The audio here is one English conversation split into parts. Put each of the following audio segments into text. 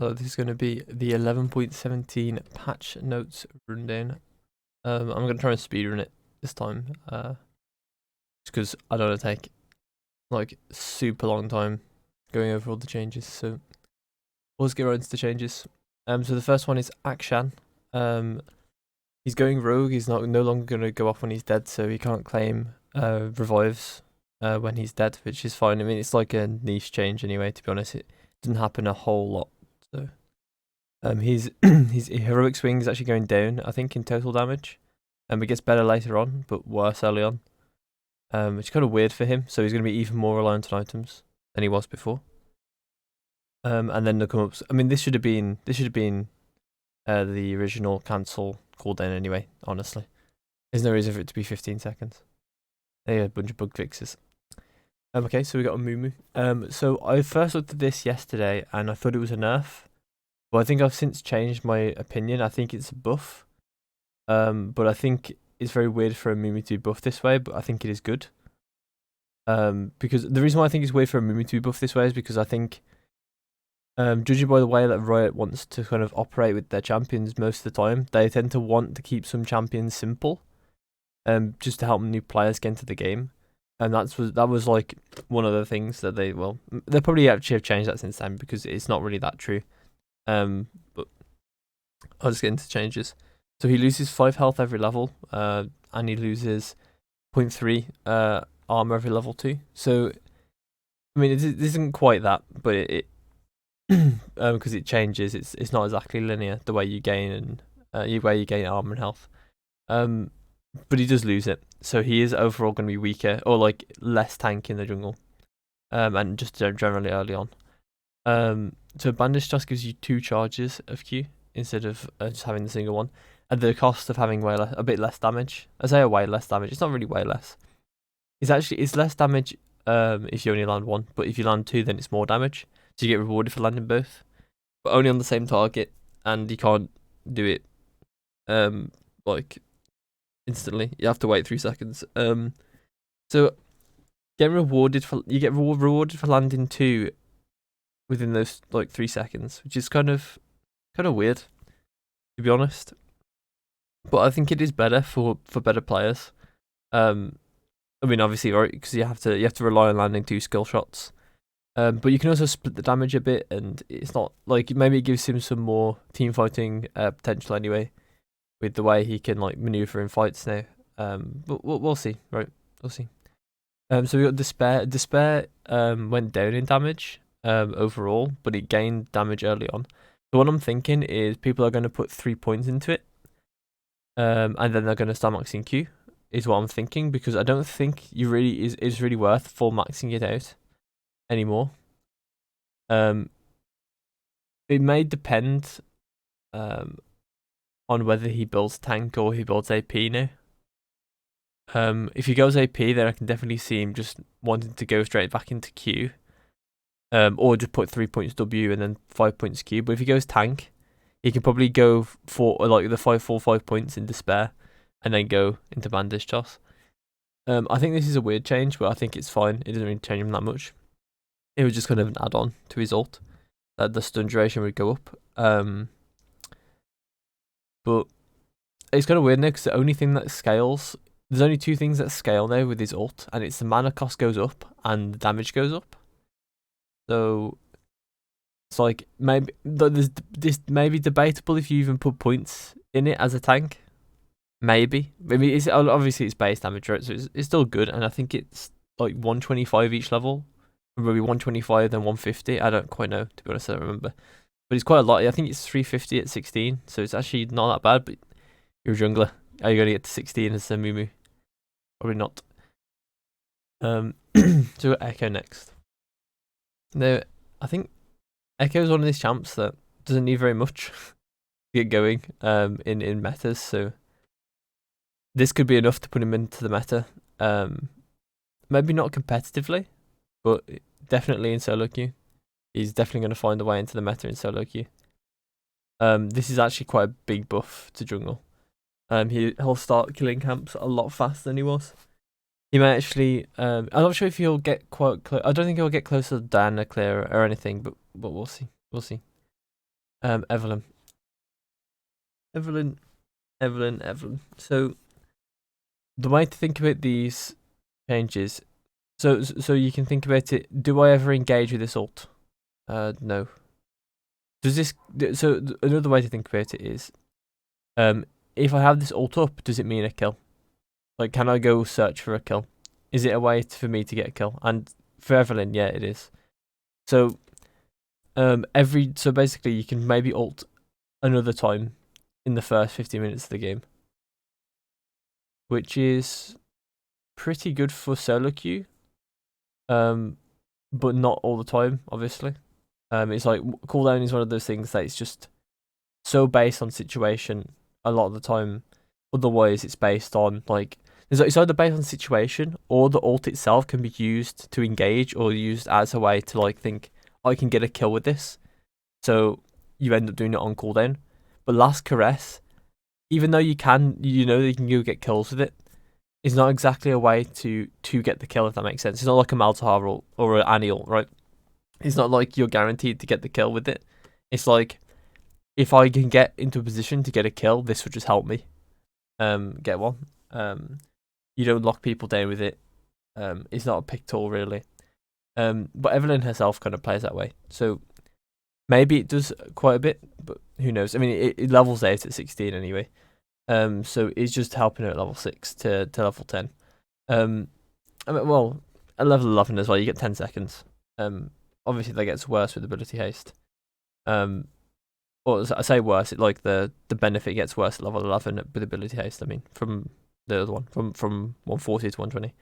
So this is going to be the 11.17 patch notes rundown. I'm going to try and speedrun it this time, just because I don't want to take like super long time going over all the changes. So let's get right into the changes. So the first one is Akshan. He's going rogue. He's no longer going to go off when he's dead, so he can't claim revives when he's dead, which is fine. I mean, it's like a niche change anyway. To be honest, it doesn't happen a whole lot. So his heroic swing is actually going down, I think, in total damage. It gets better later on, but worse early on. Which is kind of weird for him. So he's going to be even more reliant on items than he was before. And then the come ups. I mean, this should have been the original cancel cooldown anyway. Honestly, there's no reason for it to be 15 seconds. They a bunch of bug fixes. Okay, so we got Amumu. So I first looked at this yesterday and I thought it was a nerf. But I think I've since changed my opinion. I think it's a buff. But I think it's very weird for Amumu to be buffed this way, but I think it is good. Because the reason why I think it's weird for Amumu to be buffed this way is because I think, judging by the way that Riot wants to kind of operate with their champions most of the time, they tend to want to keep some champions simple, just to help new players get into the game. And that was like one of the things that they probably actually have changed that since then because it's not really that true. But I'll just get into changes. So he loses 5 health every level, and he loses 0.3 armor every level 2. So, I mean, it isn't quite that, but it because it changes. It's not exactly linear the way you gain you gain armor and health. But he does lose it, so he is overall going to be weaker or like less tank in the jungle, and just generally early on. So bandage just gives you 2 charges of Q instead of just having the single one, at the cost of having a bit less damage. I say way less damage. It's not really way less. It's less damage if you only land 1, but if you land 2, then it's more damage. So you get rewarded for landing both, but only on the same target, and you can't do it like instantly. You have to wait 3 seconds. So you get rewarded for landing 2 within those like 3 seconds, which is kind of weird, to be honest. But I think it is better for better players. I mean, obviously, right, because you have to rely on landing 2 skill shots. But you can also split the damage a bit, and it's not like maybe it gives him some more team fighting potential anyway, with the way he can like maneuver in fights now. But we'll see, right? We'll see. So we got Despair. Despair went down in damage overall, but it gained damage early on. So what I'm thinking is people are going to put 3 points into it, and then they're going to start maxing Q, is what I'm thinking, because I don't think it's really worth full maxing it out anymore. It may depend on whether he builds tank or he builds AP now. If he goes AP, then I can definitely see him just wanting to go straight back into Q. Or just put 3 points W and then 5 points Q. But if he goes tank, he can probably go for like the 5 points in Despair, and then go into bandage toss. I think this is a weird change, but I think it's fine. It doesn't really change him that much. It was just kind of an add-on to his ult, that the stun duration would go up. But it's kind of weird now because the only thing that scales, there's only 2 things that scale now with his ult, and it's the mana cost goes up and the damage goes up. So it's like maybe this may be debatable if you even put points in it as a tank. Maybe it's obviously it's base damage, right? So it's still good, and I think it's like 125 each level, maybe 125 then 150. I don't quite know, to be honest. I don't remember, but it's quite a lot. I think it's 350 at 16, so it's actually not that bad. But you're a jungler. Are you going to get to 16 as a Mumu? Probably not. So we got Ekko next. Now, I think Ekko is one of these champs that doesn't need very much to get going in metas, so this could be enough to put him into the meta. Maybe not competitively, but definitely in solo queue. He's definitely going to find a way into the meta in solo queue. This is actually quite a big buff to jungle. He'll start killing camps a lot faster than he was. He may actually. I'm not sure if he'll get quite close. I don't think he'll get close to Diana clear or anything, but we'll see. We'll see. Evelynn. Evelynn. So the way to think about these changes, so you can think about it. Do I ever engage with this ult? No. Does this? So another way to think about it is, if I have this ult up, does it mean a kill? Like, can I go search for a kill? Is it a way for me to get a kill? And for Evelynn, yeah, it is. So, so basically, you can maybe ult another time in the first 50 minutes of the game, which is pretty good for solo queue. But not all the time, obviously. It's like cooldown is one of those things that it's just so based on situation a lot of the time. Otherwise, it's based on like it's either based on situation or the ult itself can be used to engage or used as a way to like think I can get a kill with this. So you end up doing it on cooldown. But last caress, even though you know you can go get kills with it, is not exactly a way to get the kill, if that makes sense. It's not like a Maltahar or an Annie ult, right? It's not like you're guaranteed to get the kill with it. It's like if I can get into a position to get a kill, this would just help me get one. You don't lock people down with it. It's not a pick tool really. But Evelynn herself kind of plays that way. So maybe it does quite a bit, but who knows? I mean, it levels out at 16 anyway. So it's just helping her at level 6 to level 10. I mean, well, at level 11 as well, you get 10 seconds. Obviously that gets worse with ability haste. Or I say worse, like the benefit gets worse at level 11 with ability haste. I mean, from the other one, from 140 to 120.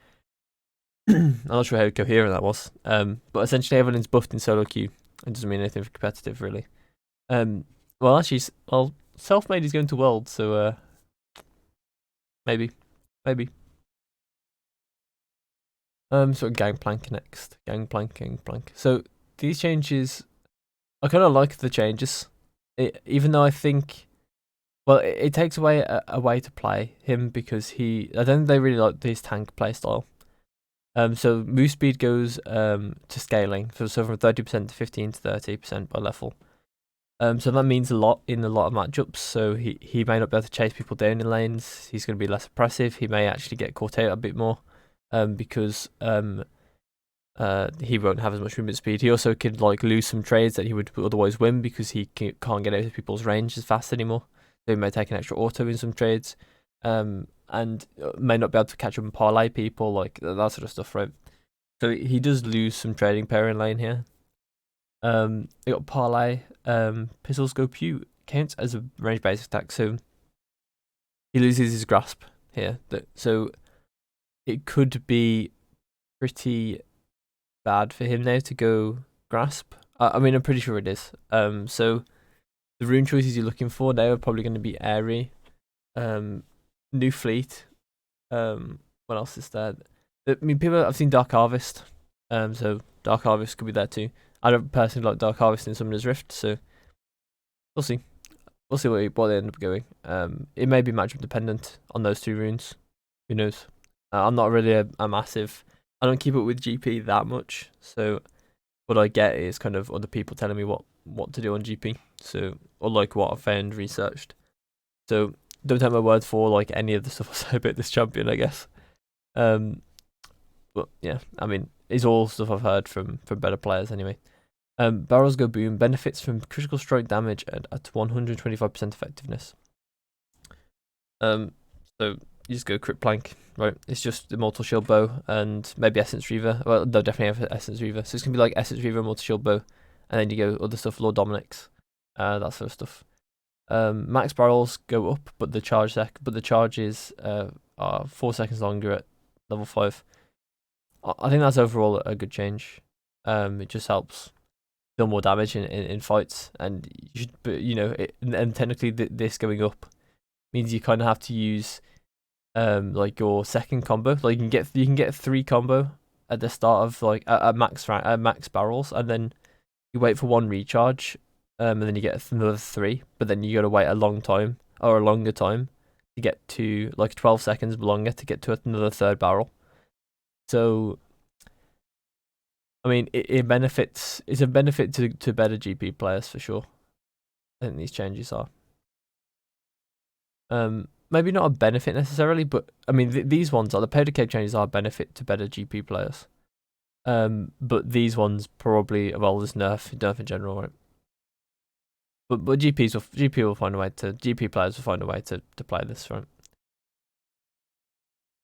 I'm not sure how coherent that was. But essentially Evelynn's buffed in solo queue. It doesn't mean anything for competitive really. Well, actually, Selfmade is going to World, so maybe. So Gangplank next. Gangplank. So these changes, I kind of like the changes, even though I think, well, it takes away a way to play him because I don't think they really like his tank playstyle. So move speed goes to scaling, so from 30% to 15 to 30% by level. So that means a lot in a lot of matchups. So he may not be able to chase people down in lanes. He's going to be less oppressive. He may actually get caught out a bit more, because he won't have as much movement speed. He also could like lose some trades that he would otherwise win because he can't get out of people's range as fast anymore. So he may take an extra auto in some trades, and may not be able to catch up and parlay people, like that sort of stuff, right? So he does lose some trading power in lane here. They got parlay. Pistols go pew counts as a range basic attack, so he loses his grasp here. So it could be pretty bad for him now to go grasp. I mean, I'm pretty sure it is. So the rune choices you're looking for now are probably going to be airy, new fleet. What else is there? I mean, I've seen Dark Harvest. So Dark Harvest could be there too. I don't personally like Dark Harvest in Summoner's Rift, so we'll see. We'll see what they end up going. It may be matchup dependent on those two runes. Who knows? I'm not really a massive. I don't keep up with GP that much, so what I get is kind of other people telling me what to do on GP. So, or like what I've found researched. So don't take my word for like any of the stuff I say about this champion, I guess. But yeah, I mean, it's all stuff I've heard from better players anyway. Barrels go boom, benefits from critical strike damage at 125% effectiveness. So you just go crit plank, right? It's just Immortal Shield Bow and maybe Essence Reaver. Well, they'll definitely have Essence Reaver. So it's gonna be like Essence Reaver, Immortal Shield Bow, and then you go other stuff, Lord Dominic's, that sort of stuff. Max barrels go up, but the charges are 4 seconds longer at level 5. I think that's overall a good change. It just helps deal more damage in fights, and and technically this going up means you kind of have to use like your second combo. Like you can get 3 combo at the start of like a max barrels, and then you wait for 1 recharge, and then you get another 3. But then you got to wait a longer time to get to like 12 seconds longer to get to another 3rd barrel. So I mean, it benefits. It's a benefit to better GP players for sure. I think these changes are. Maybe not a benefit necessarily, but I mean these ones are the pay decay changes are a benefit to better GP players. But these ones probably there's nerf in general, right? But GP will find a way to GP players will find a way to play this, right?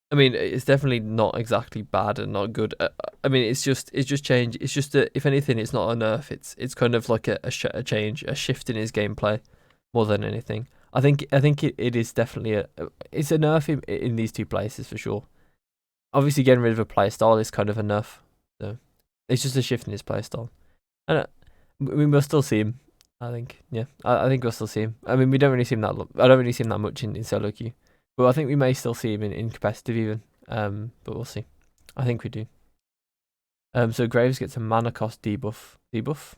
I mean, it's definitely not exactly bad and not good. I mean, it's just change. It's just if anything, it's not a nerf. It's kind of like a change, a shift in his gameplay, more than anything. I think it is definitely it's a nerf in these two places for sure. Obviously, getting rid of a playstyle is kind of a nerf. So it's just a shift in his playstyle, and we must still see him. I think, yeah, I think we'll still see him. I mean, we don't really see him that. I don't really see him that much in solo queue. But I think we may still see him in competitive even. But we'll see. I think we do. So Graves gets a mana cost debuff. Debuff,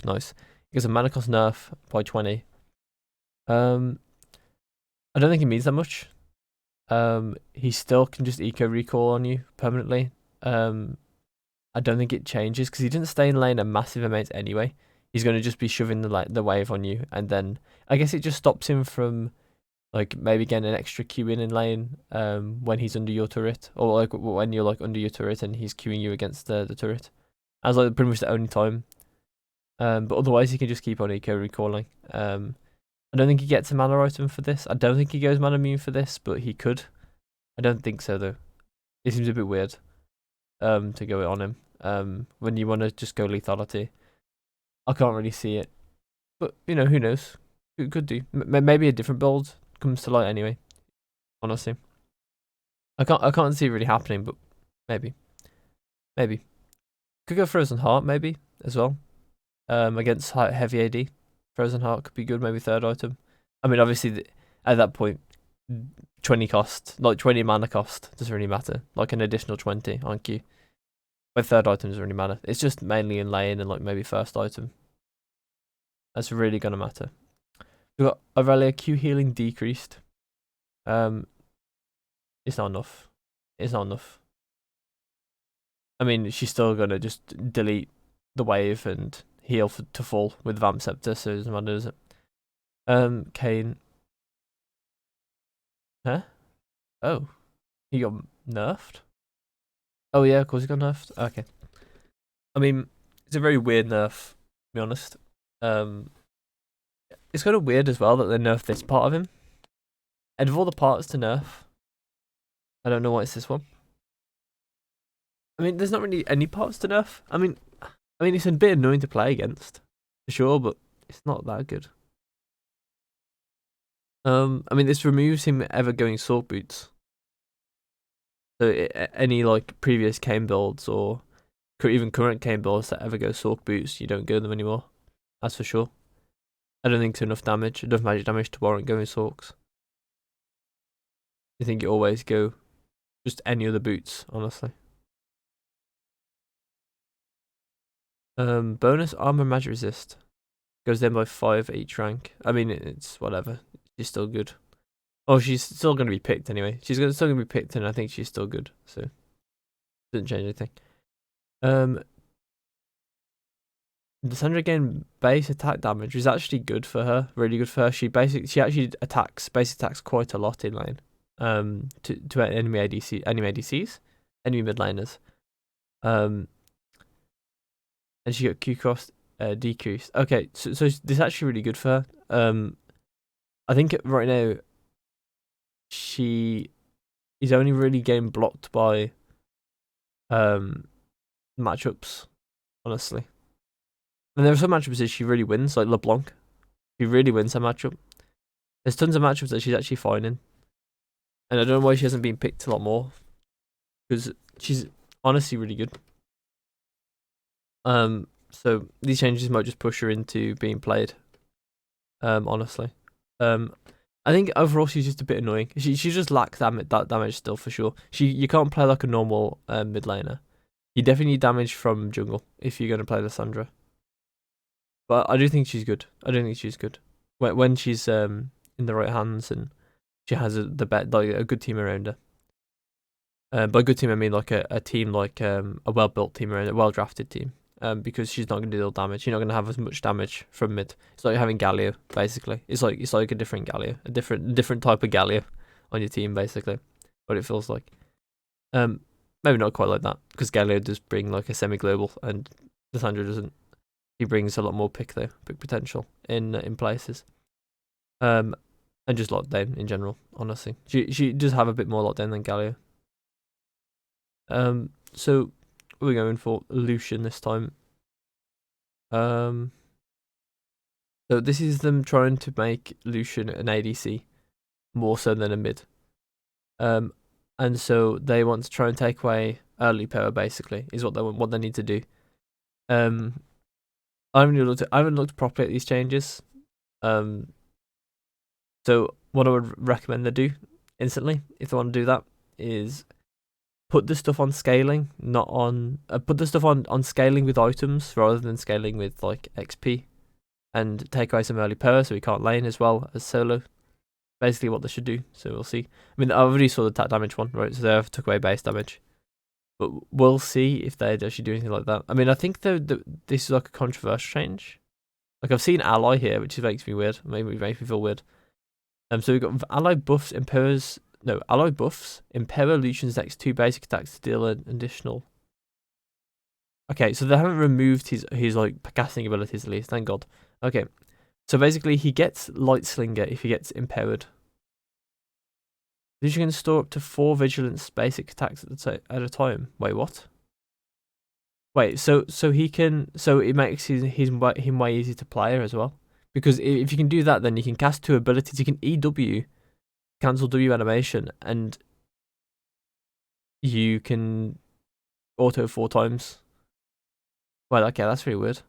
nice. He gets a mana cost nerf by 20. I don't think it means that much. He still can just eco recall on you permanently. I don't think it changes because he didn't stay in lane a massive amount anyway. He's going to just be shoving the wave on you, and then I guess it just stops him from like maybe getting an extra Q in lane when he's under your turret, or like when you're like under your turret and he's queuing you against the turret. That's like pretty much the only time. But otherwise he can just keep on eco recalling. I don't think he gets a mana item for this. I don't think he goes mana immune for this, but he could. I don't think so though. It seems a bit weird to go on him when you want to just go lethality. I can't really see it, but you know, who knows? It could do. Maybe a different build comes to light anyway. Honestly, I can't see it really happening, but maybe could go Frozen Heart maybe as well. Against heavy AD, Frozen Heart could be good. Maybe third item. I mean, obviously at that point, 20 cost, like 20 mana cost, doesn't really matter. Like an additional 20 on Q. My third item doesn't really matter. It's just mainly in lane and like maybe first item. That's really gonna matter. We've got Irelia Q healing decreased. It's not enough. It's not enough. I mean, she's still gonna just delete the wave and heal to full with Vamp Scepter, so it doesn't matter, does it? Kayn. Huh? Oh, he got nerfed. Oh yeah, of course he got nerfed. Okay. I mean, it's a very weird nerf, to be honest. It's kind of weird as well that they nerfed this part of him. And of all the parts to nerf, I don't know why it's this one. I mean, there's not really any parts to nerf. I mean, it's a bit annoying to play against, for sure, but it's not that good. I mean, this removes him ever going Sword Boots. So any like previous Kayn builds or even current Kayn builds that ever go Sword Boots, you don't go them anymore. That's for sure. I don't think it's enough magic damage to warrant going Sorks. I think you always go just any other boots, honestly. Bonus armor magic resist goes down by 5 each rank. I mean, it's whatever. She's still good. Oh, she's still going to be picked anyway. She's still going to be picked, and I think she's still good. So doesn't change anything. Lissandra getting base attack damage is actually good for her. Really good for her. She actually attacks quite a lot in lane. To enemy ADCs, enemy mid laners. And she got Q cost decreased. Okay, so this is actually really good for her. I think right now she is only really getting blocked by matchups, honestly. And there are some matchups that she really wins, like LeBlanc. She really wins her matchup. There's tons of matchups that she's actually fine in. And I don't know why she hasn't been picked a lot more. Because she's honestly really good. So these changes might just push her into being played. Honestly. I think overall she's just a bit annoying. She just lacks that damage still for sure. You can't play like a normal mid laner. You definitely need damage from jungle if you're gonna play Lissandra. But I do think she's good. When she's in the right hands and she has a good team around her. By good team I mean like a team like a well built team around a well drafted team. because she's not going to deal damage. You're not going to have as much damage from mid. It's like having Galio, basically. It's like a different Galio, a different type of Galio on your team, basically. What it feels like. Maybe not quite like that, because Galio does bring like a semi-global, and Lissandra doesn't. He brings a lot more pick potential in places. And just lockdown in general, honestly. She does have a bit more lockdown than Galio. So we're going for Lucian this time. So this is them trying to make Lucian an ADC more so than a mid. And so they want to try and take away early power, basically, is what they need to do. I haven't looked properly at these changes. So what I would recommend they do instantly, if they want to do that, is put the stuff on scaling, not on put the stuff on scaling with items rather than scaling with like XP, and take away some early power so he can't lane as well as solo. Basically what they should do. So we'll see. I mean, I already saw the attack damage one, right? So they have took away base damage, but we'll see if they actually do anything like that. I mean, I think this is like a controversial change. Like I've seen ally here, which makes me weird. Maybe makes me feel weird. So we've got ally buffs ally buffs empower Lucian's next 2 basic attacks to deal an additional. Okay, so they haven't removed his like casting abilities at least, thank God. Okay, so basically he gets Light Slinger if he gets empowered. Lucian can store up to 4 vigilance basic attacks at a time. Wait, what? Wait, so he can, so it makes him way easier to play as well. Because if you can do that, then you can cast 2 abilities. You can EW, cancel W animation, and you can auto 4 times. Well, okay, that's really weird.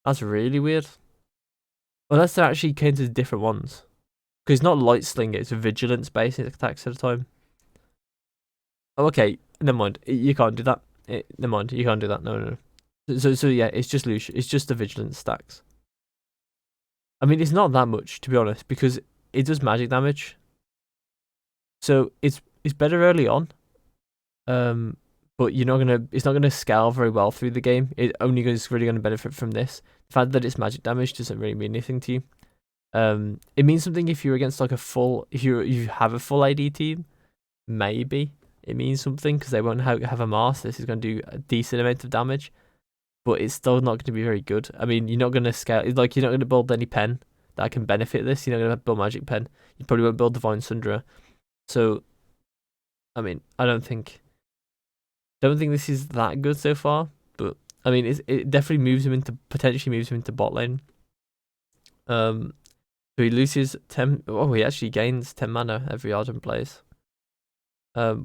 That's really weird. Unless they're actually counted as different ones. Because it's not Light Slinger, it's a vigilance basic attacks at a time. Oh, okay, never mind. You can't do that. Never mind, you can't do that. No. So yeah, it's just Lucian. It's just the vigilance stacks. I mean, it's not that much, to be honest, because it does magic damage. So it's better early on. But it's not gonna scale very well through the game. It only is really gonna benefit from this. The fact that it's magic damage doesn't really mean anything to you. It means something if you're against like if you have a full AD team, maybe it means something because they won't have a master. This is going to do a decent amount of damage, but it's still not going to be very good. I mean, you're not going to scale, like you're not going to build any pen that can benefit this. You're not going to build magic pen. You probably won't build divine Sunderer. So, I mean, I don't think this is that good so far, but I mean, it definitely potentially moves him into bot lane. So he loses 10. Oh, he actually gains 10 mana every Arden plays.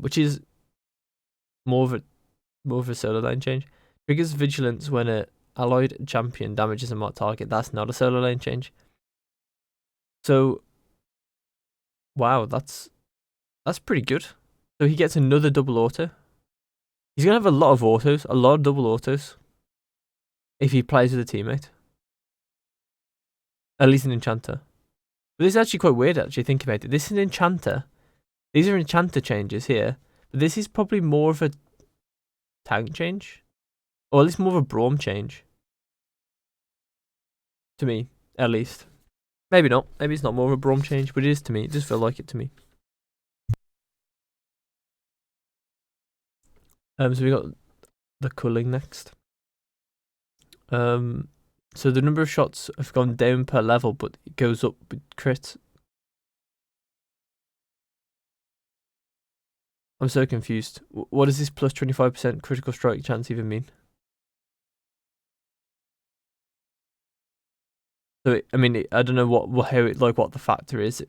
Which is more of a solo lane change. Triggers vigilance when a allied champion damages a marked target. That's not a solo lane change. So, wow, that's pretty good. So he gets another double auto. He's gonna have a lot of double autos, if he plays with a teammate. At least an enchanter. But this is actually quite weird. Actually, think about it. This is an enchanter. These are enchanter changes here, but this is probably more of a tank change, or at least more of a Braum change. To me, at least. Maybe not. Maybe it's not more of a Braum change, but it is to me. It does feel like it to me. So we got the culling next. So the number of shots have gone down per level, but it goes up with crit. I'm so confused. What does this plus 25% critical strike chance even mean? So I mean, I don't know what the factor is.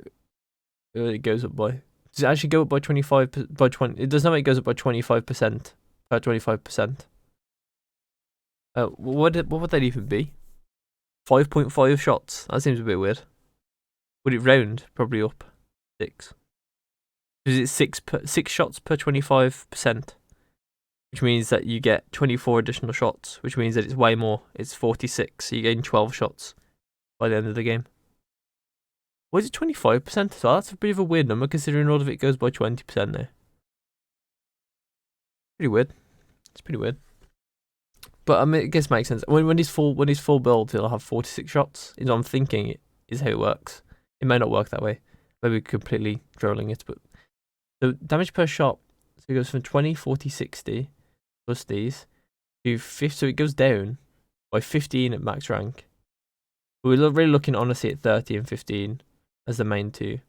It goes up by. Does it actually go up by 25 by 20? It does not. It goes up by 25% per 25%. What would that even be? 5.5 shots. That seems a bit weird. Would it round? Probably up 6. Is it 6 shots per 25%? Which means that you get 24 additional shots, which means that it's way more. It's 46, so you gain 12 shots by the end of the game. Was it 25%? So that's a bit of a weird number considering all of it goes by 20% now. Pretty weird. It's pretty weird. But I mean, I guess it makes sense. When he's full build, he'll have 46 shots. You know, I'm thinking is how it works. It may not work that way. Maybe completely trolling it, but the damage per shot, so it goes from 20, 40, 60 plus these to 50. So it goes down by 15 at max rank. But we're really looking honestly at 30 and 15 as the main two.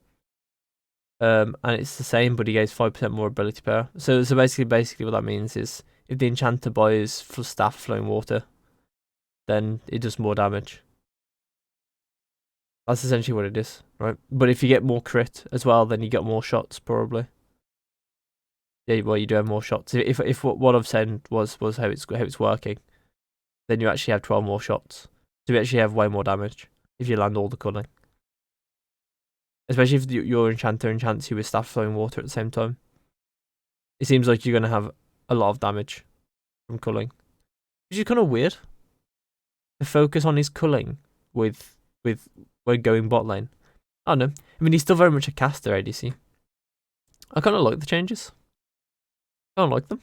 And it's the same, but he gets 5% more ability power. So basically what that means is if the enchanter buys for staff flowing water, then it does more damage. That's essentially what it is, right? But if you get more crit as well, then you get more shots probably. Yeah, well, you do have more shots. If what I've said was how it's working, then you actually have 12 more shots. So you actually have way more damage if you land all the culling. Especially if your enchanter enchants you with staff flowing water at the same time. It seems like you're going to have a lot of damage from culling. Which is kind of weird. To focus on his culling with when going bot lane. I don't know. I mean, he's still very much a caster ADC. I kind of like the changes. I don't like them.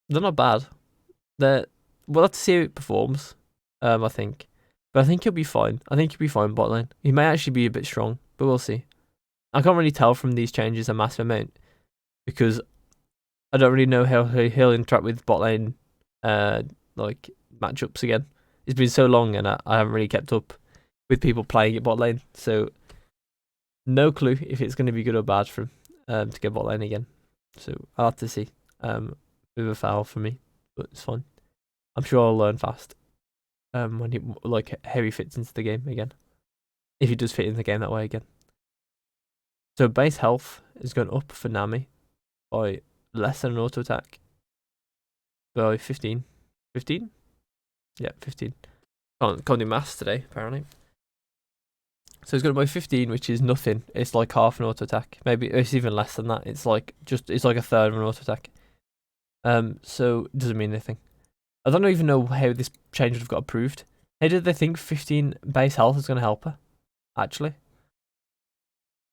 They're not bad. We'll have to see how it performs, I think. But I think he'll be fine. I think he'll be fine bot lane. He may actually be a bit strong, but we'll see. I can't really tell from these changes a massive amount because I don't really know how he'll interact with bot lane like matchups again. It's been so long and I haven't really kept up with people playing at bot lane, so no clue if it's going to be good or bad for him to get bot lane again. So I'll have to see. Bit of a foul for me, but it's fine. I'm sure I'll learn fast when he how he fits into the game again, if he does fit in the game that way again. So base health is going up for Nami by less than an auto attack by 15. 15? Yeah, 15. Can't do maths today, apparently. So it's going by 15, which is nothing. It's like half an auto attack. Maybe it's even less than that. It's like a third of an auto attack. So it doesn't mean anything. I don't even know how this change would have got approved. How did they think 15 base health is going to help her? Actually,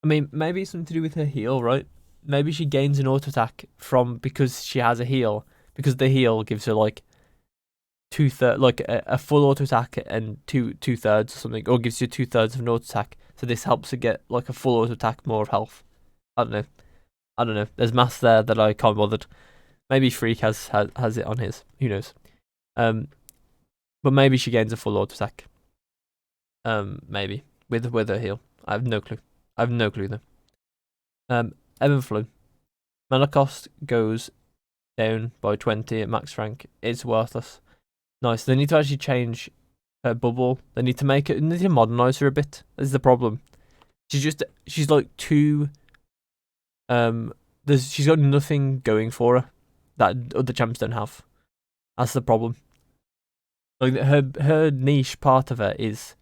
I mean, maybe it's something to do with her heal, right? Maybe she gains an auto attack because she has a heal, because the heal gives her like a full auto attack and two-thirds or something, or gives you 2/3 of an auto attack. So this helps her get like a full auto attack, more of health. I don't know. There's maths there that I can't bothered. Maybe Freak has it on his. Who knows? But maybe she gains a full auto attack. Maybe with her heal. I have no clue. Though. Evelynn. Mana cost goes down by 20 at max rank. It's worthless. Nice. They need to actually change her bubble. They need to modernize her a bit. This is the problem. She's like too. She's got nothing going for her that other champs don't have. That's the problem. Like her niche part of her is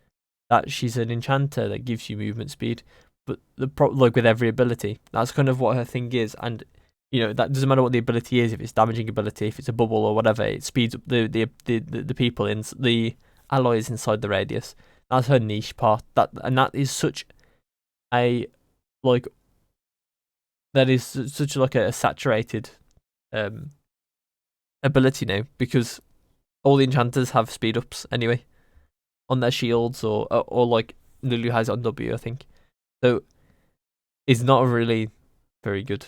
that she's an enchanter that gives you movement speed, but like with every ability, that's kind of what her thing is, and you know that doesn't matter what the ability is. If it's damaging ability, if it's a bubble or whatever, it speeds up the people in the alloys inside the radius. That's her niche part. That is such a like that is such like a saturated ability now, because all the enchanters have speed ups anyway on their shields, or like Lulu has it on W, I think. So it's not really very good.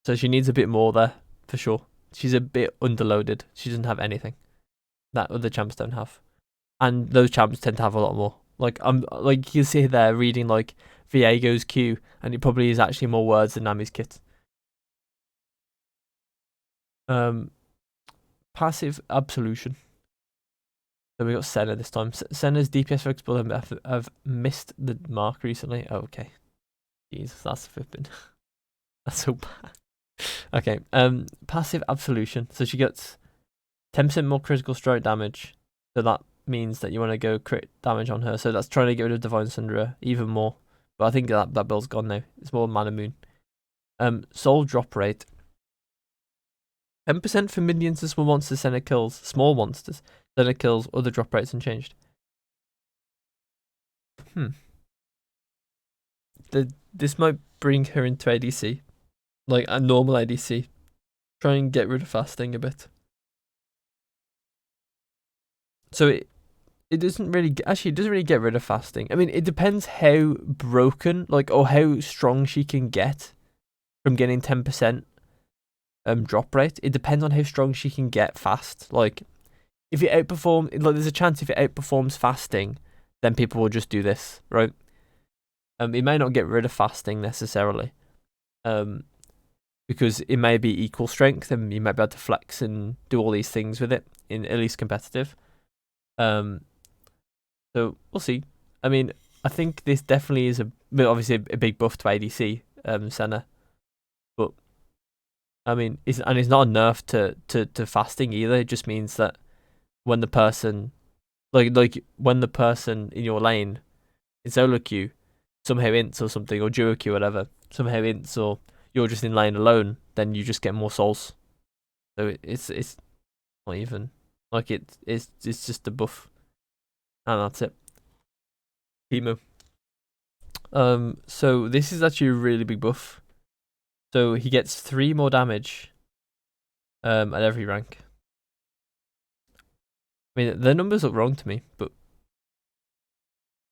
So she needs a bit more there for sure. She's a bit underloaded. She doesn't have anything that other champs don't have, and those champs tend to have a lot more. Like like you see there reading like Viego's Q, and it probably is actually more words than Nami's kit. Passive absolution. So we got Senna this time. Senna's DPS focus build have missed the mark recently. Oh, okay. Jeez, that's flipping. That's so bad. Okay. Passive absolution. So she gets 10% more critical strike damage. So that means that you want to go crit damage on her. So that's trying to get rid of Divine Sunderer even more. But I think that build's gone now. It's more Mana Moon. Soul drop rate. 10% for minions and small monsters Senna kills. Small monsters Senna kills. Other drop rates unchanged. This might bring her into ADC. Like a normal ADC. Try and get rid of fasting a bit. So it doesn't really it doesn't really get rid of fasting. I mean, it depends how broken or how strong she can get from getting 10% drop rate. It depends on how strong she can get fast. Like if it there's a chance if it outperforms fasting, then people will just do this, right? It may not get rid of fasting necessarily. Because it may be equal strength and you might be able to flex and do all these things with it in at least competitive. So we'll see. I mean, I think this definitely is obviously a big buff to ADC, Senna. But I mean, it's not a nerf to fasting either. It just means that when the person when the person in your lane in solo queue somehow ints or something, or duo queue, whatever, somehow ints, or you're just in lane alone, then you just get more souls. So it's not even it's just a buff. And that's it. Teemo. So this is actually a really big buff. So he gets 3 more damage at every rank. I mean, the numbers look wrong to me, but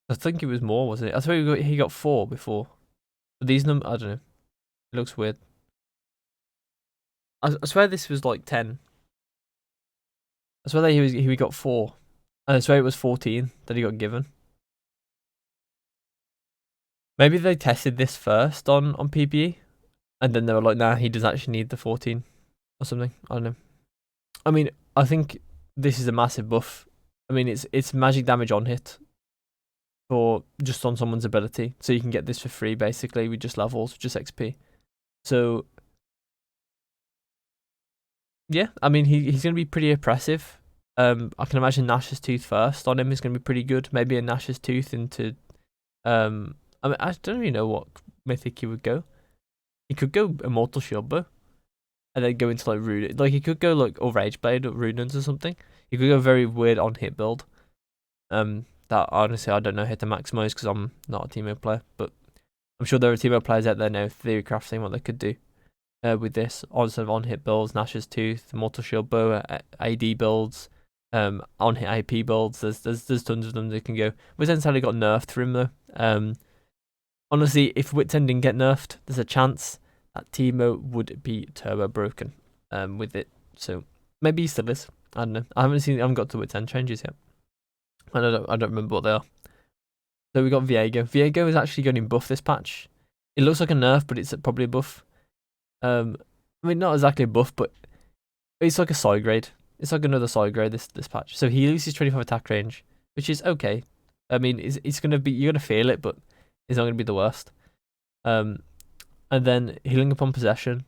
I think it was more, wasn't it? I thought he got 4 before. But these numbers, I don't know. It looks weird. I swear this was like 10. I swear that he got 4. And I swear it was 14 that he got given. Maybe they tested this first on PPE, and then they were like, nah, he does actually need the 14 or something. I don't know. I mean, I think this is a massive buff. I mean, it's magic damage on hit for just on someone's ability, so you can get this for free basically with just levels, just XP. So yeah, I mean he's gonna be pretty oppressive. I can imagine Nash's Tooth first on him is gonna be pretty good. Maybe a Nash's Tooth into I mean, I don't really know what mythic he would go. He could go Immortal Shield Bow, and then go into like Rune. Like he could go like or Rageblade or Runes or something. He could go a very weird on hit build. That honestly I don't know how to maximize because I'm not a Teemo player, but I'm sure there are Teemo players out there now theory crafting what they could do with this on hit builds, Nash's Tooth, Immortal Shield Bow, AD builds, on hit IP builds. There's tons of them that can go. Wit's End got nerfed for him though. Honestly, if Wit's End didn't get nerfed, there's a chance that Teemo would be turbo broken with it. So maybe he still is. I don't know. I haven't got to Wit's End changes yet. I don't remember what they are. So we got Viego. Viego is actually getting buffed this patch. It looks like a nerf, but it's probably a buff. I mean, not exactly a buff, but it's like a side grade. It's like another side grade this patch. So he loses 25 attack range, which is okay. I mean, it's gonna be, you're gonna feel it, but it's not gonna be the worst. And then healing upon possession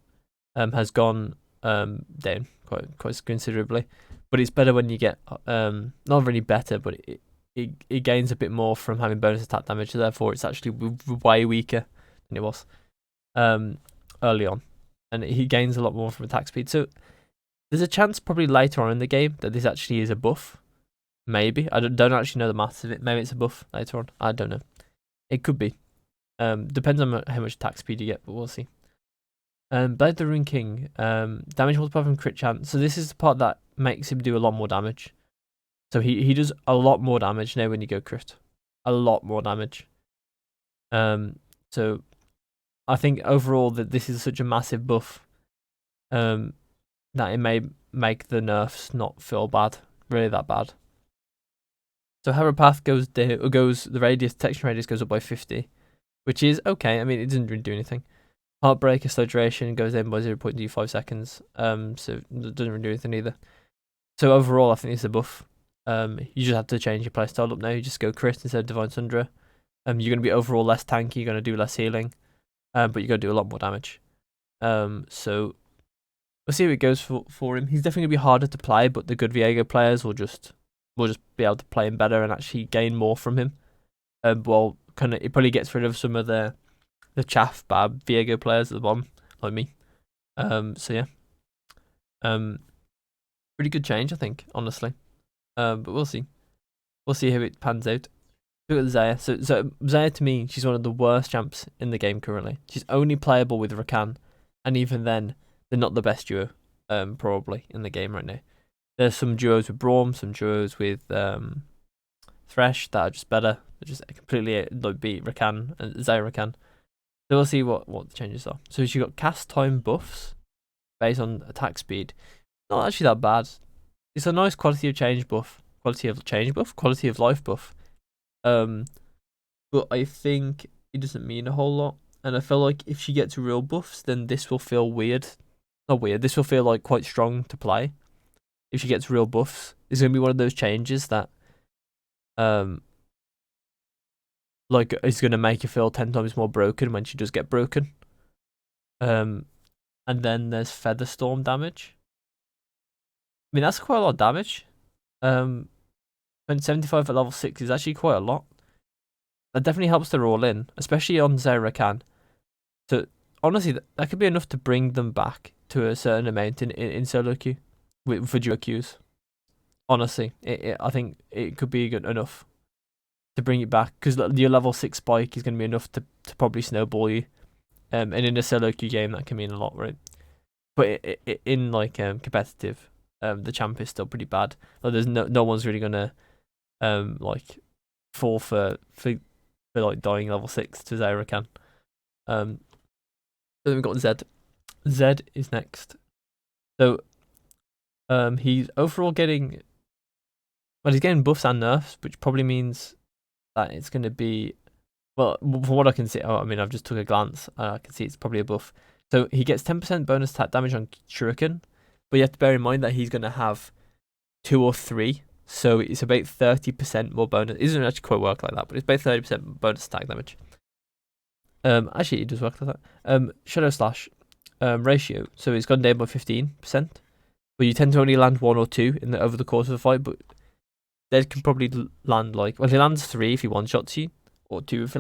has gone down quite considerably, but it's better when you get not really better, but it gains a bit more from having bonus attack damage. So therefore, it's actually way weaker than it was early on, and he gains a lot more from attack speed. So there's a chance probably later on in the game that this actually is a buff. Maybe I don't actually know the maths of it. Maybe it's a buff later on. I don't know. It could be. Depends on how much attack speed you get, but we'll see. Blade the Rune King. Damage multiplier from crit chance. So this is the part that makes him do a lot more damage. So he does a lot more damage now when you go crit. A lot more damage. So I think overall that this is such a massive buff. That it may make the nerfs not feel bad, really that bad. So Harrow Path the radius, detection radius goes up by 50, which is okay. I mean, it doesn't really do anything. Hullbreaker slow duration goes down by 0.25 seconds. So it doesn't really do anything either. So overall, I think it's a buff. You just have to change your playstyle up now. You just go crit instead of Divine Sunderer. You're going to be overall less tanky. You're going to do less healing, but you're going to do a lot more damage. So we'll see how it goes for him. He's definitely going to be harder to play, but the good Viego players will just be able to play him better and actually gain more from him. Well, kind of, it probably gets rid of some of the chaff bad Viego players at the bottom, like me. So yeah, pretty good change, I think, honestly. But we'll see. We'll see how it pans out. Look at Xayah. So Xayah, to me, she's one of the worst champs in the game currently. She's only playable with Rakan, and even then, they're not the best duo, probably in the game right now. There's some duos with Braum, some duos with Thresh that are just better. They're just completely like beat Rakan and Xayah Rakan. So we'll see what the changes are. So she got cast time buffs based on attack speed. Not actually that bad. It's a nice quality of life buff. But I think it doesn't mean a whole lot. And I feel like if she gets real buffs, then this will feel weird. Not weird. This will feel like quite strong to play. If she gets real buffs, it's gonna be one of those changes that like it's gonna make you feel 10 times more broken when she does get broken. And then there's Featherstorm damage. I mean, that's quite a lot of damage. And 75 at level 6 is actually quite a lot. That definitely helps to roll in, especially on Xayah Rakan. So honestly, that could be enough to bring them back to a certain amount in solo queue for duo queues. Honestly, I think it could be good enough to bring it back, because your level 6 spike is going to be enough to probably snowball you. And in a solo queue game, that can mean a lot, right? But in like competitive, the champ is still pretty bad. Like there's no one's really gonna like fall for like dying level 6 to Xayah Rakan. Then we've got Zed. Zed is next. So he's overall getting, well, he's getting buffs and nerfs, which probably means that it's going to be, well, from what I can see, I mean, I've just took a glance, I can see it's probably a buff. So he gets 10% bonus attack damage on Shuriken, but you have to bear in mind that he's going to have 2 or 3, so it's about 30% more bonus. It doesn't actually quite work like that, but it's about 30% bonus attack damage. Actually, it does work like that. Shadow Slash ratio, so it's gone down by 15%, but you tend to only land 1 or 2 over the course of the fight, but Zed can probably land like, well, he lands 3 if he one-shots you, or 2 if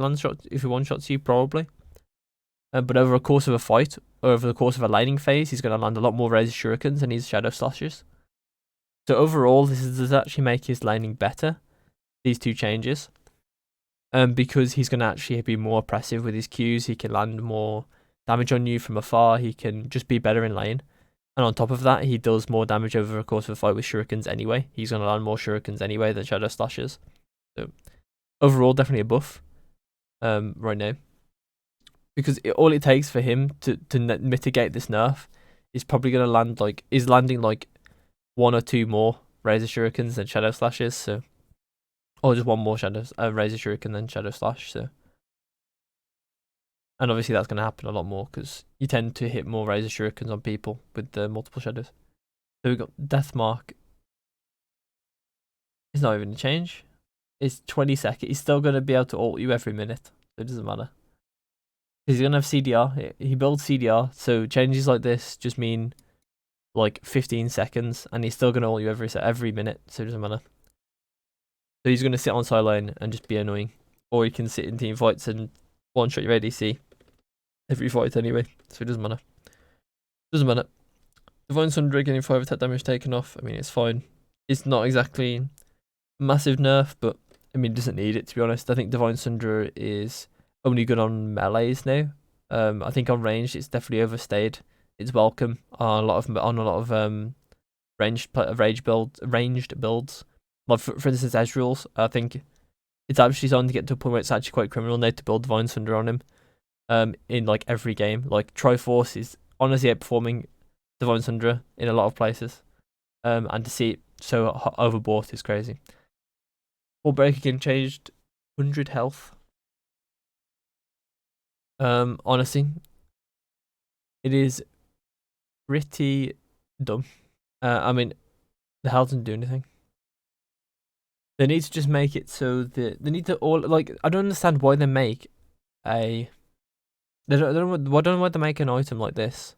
he one-shots you, probably. But over a course of a fight, or over the course of a laning phase, he's going to land a lot more Razor Shurikens than his Shadow Slashes. So overall, this does actually make his laning better, these 2 changes. Because he's going to actually be more oppressive with his Qs, he can land more damage on you from afar, he can just be better in lane. And on top of that, he does more damage over a course of a fight with Shurikens anyway. He's going to land more Shurikens anyway than Shadow Slashes. So overall, definitely a buff right now. Because all it takes for him to mitigate this nerf is probably going to land like, is landing like 1 or 2 more Razor Shurikens than Shadow Slashes, so, or just 1 more Razor Shuriken than Shadow Slash, so. And obviously that's going to happen a lot more because you tend to hit more Razor Shurikens on people with the multiple shadows. So we've got Death Mark. It's not even a change. It's 20 seconds. He's still going to be able to ult you every minute, so it doesn't matter. He's going to have CDR. He builds CDR, so changes like this just mean like 15 seconds, and he's still going to ult you every minute, so it doesn't matter. So he's going to sit on side lane and just be annoying. Or he can sit in team fights and one-shot your ADC every fight anyway, so it doesn't matter. Doesn't matter. Divine Sunderer getting 5 attack damage taken off, I mean, it's fine. It's not exactly a massive nerf, but I mean, it doesn't need it, to be honest. I think Divine Sunderer is only good on melees now. I think on range, it's definitely overstayed. It's welcome on a lot of ranged builds. Like for instance, Ezreal's, I think it's actually starting to get to a point where it's actually quite criminal now to build Divine Sunderer on him. In like every game, like Triforce is honestly outperforming Divine Sunderer in a lot of places. And to see it so overbought is crazy. Hullbreaker game changed 100 health. Honestly, it is pretty dumb. I mean, the health doesn't do anything. They need to just make it so that they need to all, like, I don't understand why they make a, I don't know why they make an item like this,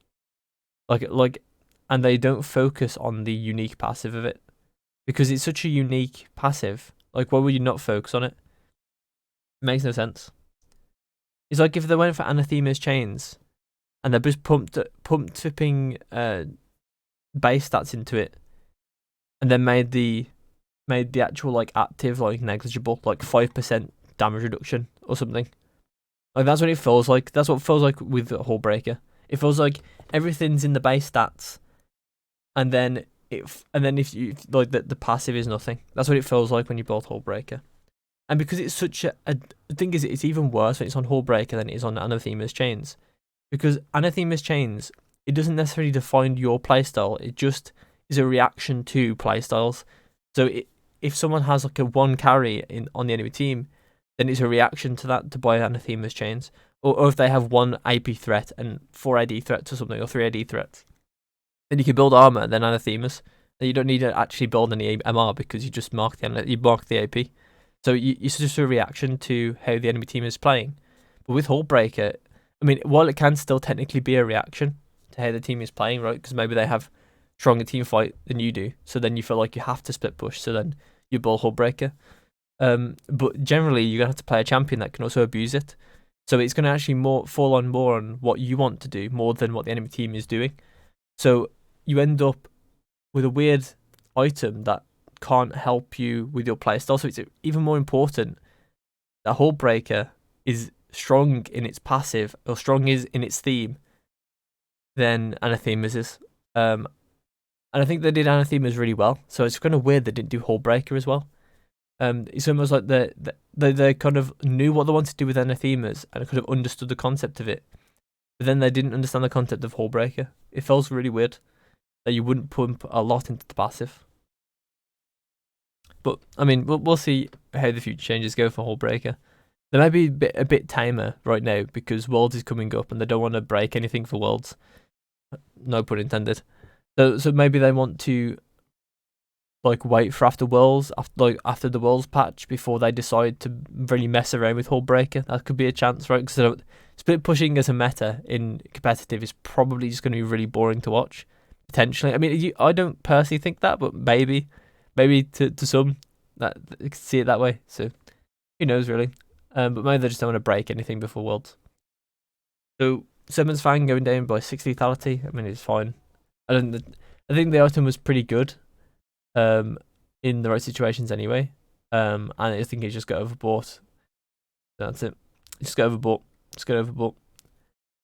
like, and they don't focus on the unique passive of it, because it's such a unique passive. Like, why would you not focus on it? It makes no sense. It's like if they went for Anathema's chains, and they just pumped flipping base stats into it, and then made the actual like active like negligible, like 5% damage reduction or something. Like that's what it feels like. That's what it feels like with Hullbreaker. It feels like everything's in the base stats, and then and then if you like the passive is nothing. That's what it feels like when you build Hullbreaker. And because it's such the thing is, it's even worse when it's on Hullbreaker than it is on Anathema's Chains. Because Anathema's Chains, it doesn't necessarily define your playstyle, it just is a reaction to playstyles. So if someone has like a 1 carry on the enemy team, then it's a reaction to that to buy Anathema's Chains. Or if they have 1 AP threat and 4 AD threats or something, or 3 AD threats, then you can build armor and then Anathemas. And you don't need to actually build any MR because you just mark the AP. So it's just a reaction to how the enemy team is playing. But with Hullbreaker, I mean, while it can still technically be a reaction to how the team is playing, right? Because maybe they have stronger team fight than you do, so then you feel like you have to split push, so then you build Hullbreaker. But generally, you're gonna have to play a champion that can also abuse it. So it's gonna actually fall on what you want to do more than what the enemy team is doing. So you end up with a weird item that can't help you with your playstyle. So it's even more important that Hullbreaker is strong in its passive, or strong is in its theme, than Anathema's is. And I think they did Anathema's really well. So it's kind of weird they didn't do Hullbreaker as well. It's almost like they kind of knew what they wanted to do with Anathema's and kind of understood the concept of it, but then they didn't understand the concept of Hullbreaker. It feels really weird that you wouldn't pump a lot into the passive. But I mean, we'll see how the future changes go for Hullbreaker. They might be a bit tamer right now because Worlds is coming up and they don't want to break anything for Worlds. No pun intended. So maybe they want to like wait for after Worlds, after the Worlds patch, before they decide to really mess around with Hullbreaker. That could be a chance, right? Because split pushing as a meta in competitive is probably just going to be really boring to watch. Potentially, I mean, I don't personally think that, but maybe to some that see it that way. So who knows, really? But maybe they just don't want to break anything before Worlds. So Serpent's Fang going down by 6 lethality. I mean, it's fine. I think the item was pretty good. In the right situations anyway. And I think it just got overbought. That's it. Just got overbought.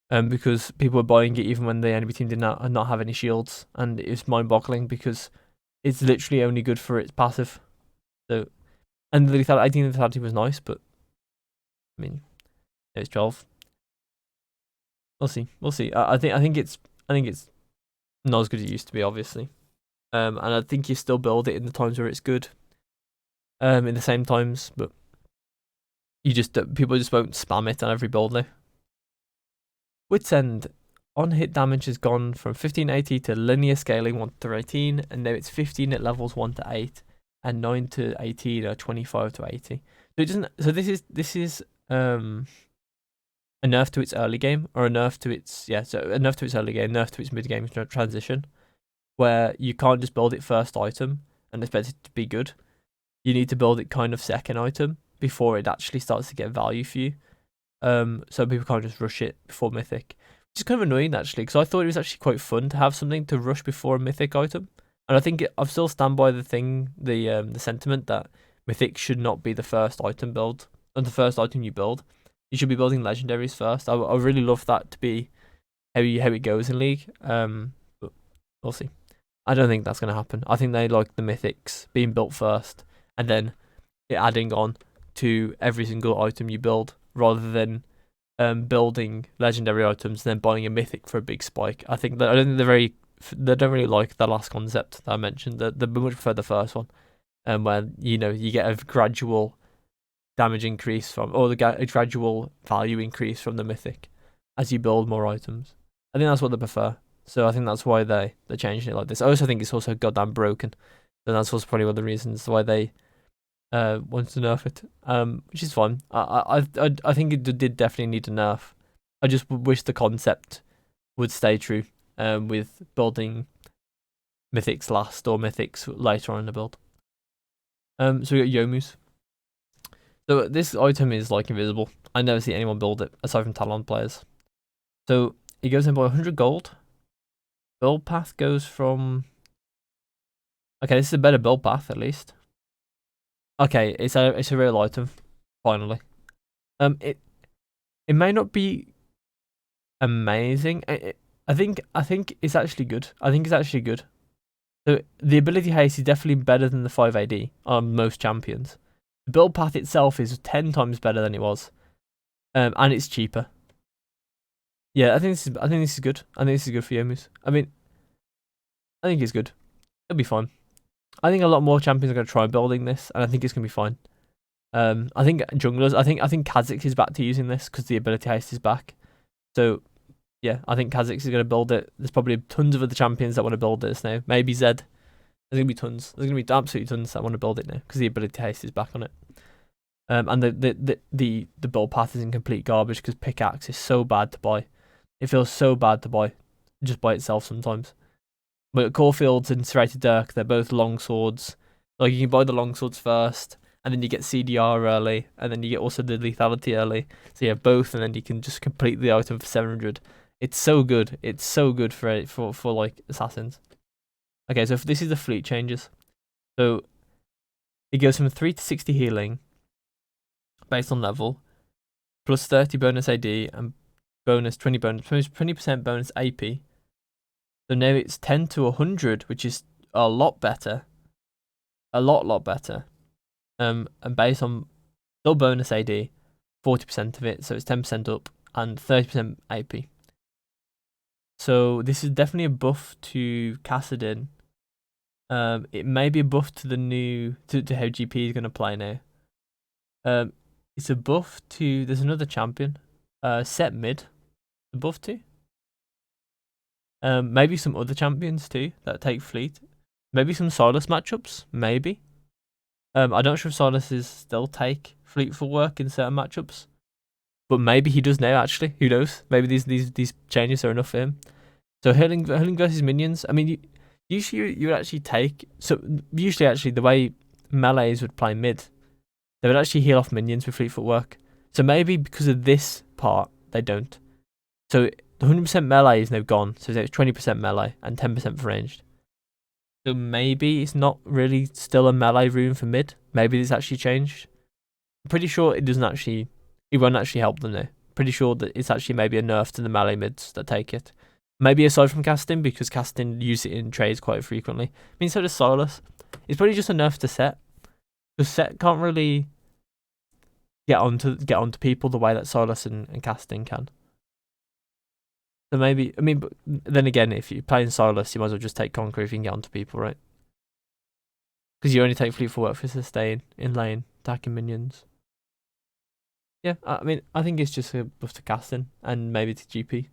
Because people were buying it even when the enemy team did not have any shields, and it was mind-boggling because it's literally only good for its passive. So, and the lethality, I think the lethality was nice, but I mean, it's 12. We'll see. I think it's not as good as it used to be, obviously. And I think you still build it in the times where it's good. In the same times, but people just won't spam it on every build now. Wits End on hit damage has gone from 1580 to linear scaling 1 to 18, and now it's 15 at levels 1 to 8, and 9 to 18 or 25 to 80. So it doesn't. So this is a nerf to its early game, or a nerf to its So a nerf to its early game, nerf to its mid game transition, where you can't just build it first item and expect it to be good. You need to build it kind of second item before it actually starts to get value for you. So people can't just rush it before Mythic, which is kind of annoying actually, because I thought it was actually quite fun to have something to rush before a Mythic item. And I think I've still stand by the sentiment that Mythic should not be the first item build, and the first item you build. You should be building legendaries first. I really love that to be how it goes in League. But we'll see. I don't think that's going to happen. I think they like the Mythics being built first, and then it adding on to every single item you build, rather than building legendary items and then buying a Mythic for a big spike. I don't think they don't really like the last concept that I mentioned. They much prefer the first one, where you get a gradual damage increase a gradual value increase from the Mythic as you build more items. I think that's what they prefer. So I think that's why they're changing it like this. I also think it's also goddamn broken. So that's also probably one of the reasons why they want to nerf it. Which is fine. I think it did definitely need a nerf. I just wish the concept would stay true. With building Mythics last or Mythics later on in the build. So we got Youmuu's. So this item is like invisible. I never see anyone build it aside from Talon players. So it goes in by 100 gold. Build path goes from. Okay, this is a better build path at least. Okay, it's a real item. Finally, it may not be amazing. I think it's actually good. So the ability haste is definitely better than the 5 AD on most champions. The build path itself is 10 times better than it was, and it's cheaper. Yeah, I think this is good. I think this is good for Youmuu. I mean, I think it's good. It'll be fine. I think a lot more champions are going to try building this, and I think it's going to be fine. I think junglers. I think Kha'Zix is back to using this because the ability haste is back. So yeah, I think Kha'Zix is going to build it. There's probably tons of other champions that want to build this now. Maybe Zed. There's going to be tons. There's going to be absolutely tons that want to build it now because the ability haste is back on it. And the build path is in complete garbage because pickaxe is so bad to buy. It feels so bad to buy just by itself sometimes. But Caulfield's and Serrated Dirk, they're both long swords. Like you can buy the long swords first, and then you get CDR early, and then you get also the lethality early. So you have both, and then you can just complete the item for 700. It's so good. It's so good for like assassins. Okay, so this is the fleet changes. So it goes from 3 to 60 healing based on level, plus 30 bonus AD and bonus 20% bonus AP. So now it's 10 to 100, which is a lot better. A lot better. And based on no bonus AD, 40% of it, so it's 10% up, and 30% AP. So this is definitely a buff to Kassadin. It may be a buff to the new to how GP is gonna play now. It's a buff to there's another champion. Set mid. A buff to. Maybe some other champions too that take fleet. Maybe some Silas matchups. Maybe. I'm not sure if Silas is still take fleet footwork in certain matchups, but maybe he does now. Actually, who knows? Maybe these changes are enough for him. So hurling versus minions. I mean, usually you would actually take. So usually actually the way melees would play mid, they would actually heal off minions with fleet footwork. So maybe because of this part they don't. So 100% melee is now gone. So it's 20% melee and 10% for ranged. So maybe it's not really still a melee rune for mid. Maybe it's actually changed. I'm pretty sure it doesn't actually. It won't actually help them now. Pretty sure that it's actually maybe a nerf to the melee mids that take it. Maybe aside from casting, because casting use it in trades quite frequently. I mean, so does Silas. It's probably just a nerf to Set. Because Set can't really get onto people the way that Silas and casting can. So maybe, I mean, but then again, if you're playing Silas, you might as well just take Conquer if you can get onto people, right? Because you only take fleet footwork for sustain, in lane, attacking minions. Yeah, I mean, I think it's just a buff to casting and maybe to GP.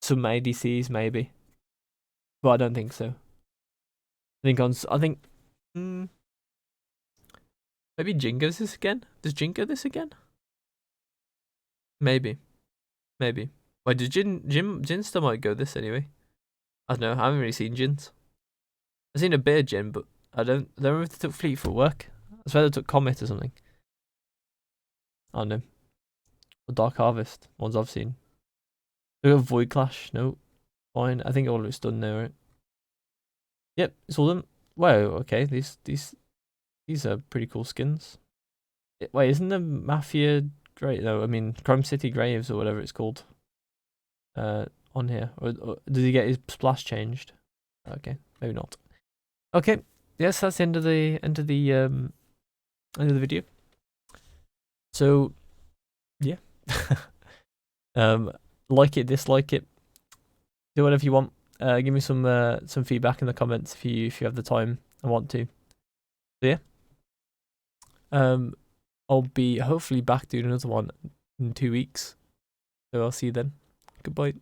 Some ADCs maybe, but I don't think so. Maybe Jingo's this again. Does Jingo this again? Maybe. Wait, does Jin still might go this anyway? I don't know. I haven't really seen Jin's. I've seen a bit of Jin, but I don't remember if they took fleet footwork. I swear they took Comet or something. I don't know. Or Dark Harvest, ones I've seen. We got Void Clash. No, fine. I think all of it's done now, right? Yep, it's all done. Wow. Okay, these are pretty cool skins. Wait, isn't the Mafia Grave? No, I mean Crime City Graves or whatever it's called. On here, or does he get his splash changed? Okay, maybe not. Okay, yes, that's the end of the video. So, yeah. Like it, dislike it, do whatever you want. Give me some feedback in the comments if you have the time and want to. So yeah. I'll be hopefully back doing another one in 2 weeks. So I'll see you then. Goodbye.